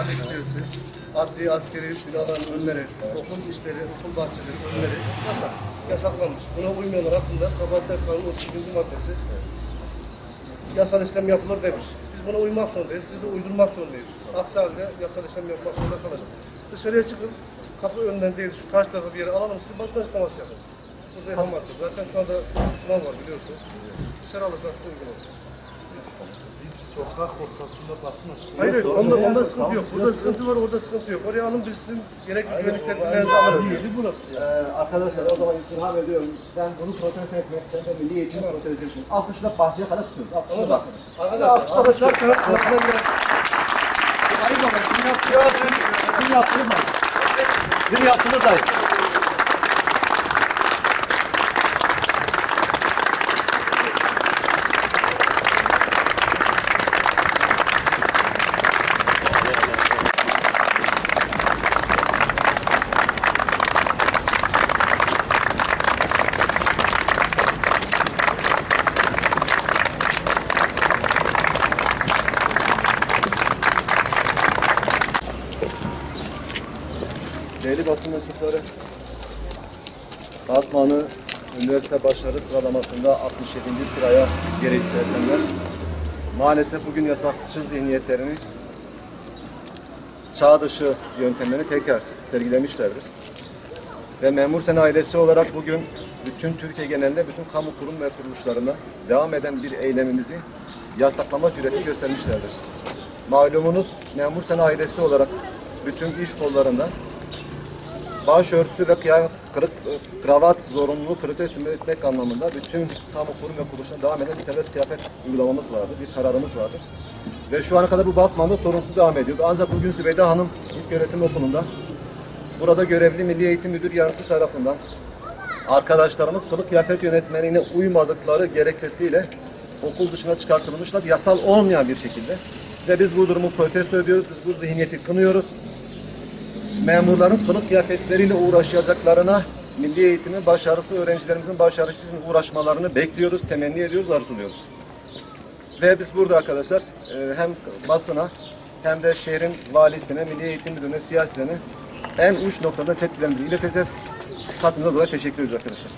mahalle içerisi, adli, askeri binaların önleri, okul işleri, okul bahçeleri önleri yasaklanmış. Buna uymayanlar hakkında Kabahatler Kanunu 31. maddesi yasal işlem yapılır demiş. Biz buna uymak zorundayız, sizi de uydurmak zorundayız. Aksi halde yasal işlem yapmak zorunda kalırsınız. Dışarıya çıkın, kapı önünden değil, şu karşı tarafı bir yere alalım, siz basın açıklaması yapın. Burada yapamazsınız. Zaten şu anda sınav var biliyorsunuz. Dışarı alırsanız size uygun olur. Sokak ortasında basın açıklaması. Hayır, onda sıkıntı yok. Burada sıkıntı var, orada sıkıntı yok. Oraya alın, biz sizin gerekli güvenlik tedbirlerinizi alırız. Burası ya. Arkadaşlar o zaman istirham ediyorum. Ben bunu protesto etmek, sen de milli eğitimi protesto ediyorsun. Alkışla bahçeye kadar çıkıyoruz. Alkışla bak. Arkadaşlar, sınavdan biraz... Ayıp ama sizin yaptığınız mı? Sizin yaptığınız ayıp. Değerli basın mensupları, Batman'ı üniversite başarı sıralamasında 67. sıraya geri yükseltenler maalesef bugün yasakçı zihniyetlerini, çağ dışı yöntemlerini tekrar sergilemişlerdir. Ve Memur Sen ailesi olarak bugün bütün Türkiye genelinde bütün kamu kurum ve kuruluşlarında devam eden bir eylemimizi yasaklama cüreti göstermişlerdir. Malumunuz Memur Sen ailesi olarak bütün iş kollarında başörtüsü ve kravat zorunluluğu protesto etmek anlamında bütün kamu kurum ve kuruluşlarına devam eden bir serbest kıyafet uygulamamız vardır, bir kararımız vardır. Ve şu ana kadar bu Batman'da sorunsuz devam ediyordu. Ancak bugün Zübeyde Hanım İlköğretim Okulu'nda burada görevli Milli Eğitim Müdür Yardımcısı tarafından arkadaşlarımız kılık kıyafet yönetmeliğine uymadıkları gerekçesiyle okul dışına çıkartılmışlar, yasal olmayan bir şekilde. Ve biz bu durumu protesto ediyoruz, biz bu zihniyeti kınıyoruz. Memurların kılık kıyafetleriyle uğraşacaklarına milli eğitimin başarısı, öğrencilerimizin başarısı için uğraşmalarını bekliyoruz, temenni ediyoruz, arzuluyoruz. Ve biz burada arkadaşlar hem basına hem de şehrin valisine, milli eğitim müdürüne, siyasilerine en uç noktada tepkilerimizi ileteceğiz. Katılımda dolayı teşekkür ediyoruz arkadaşlar.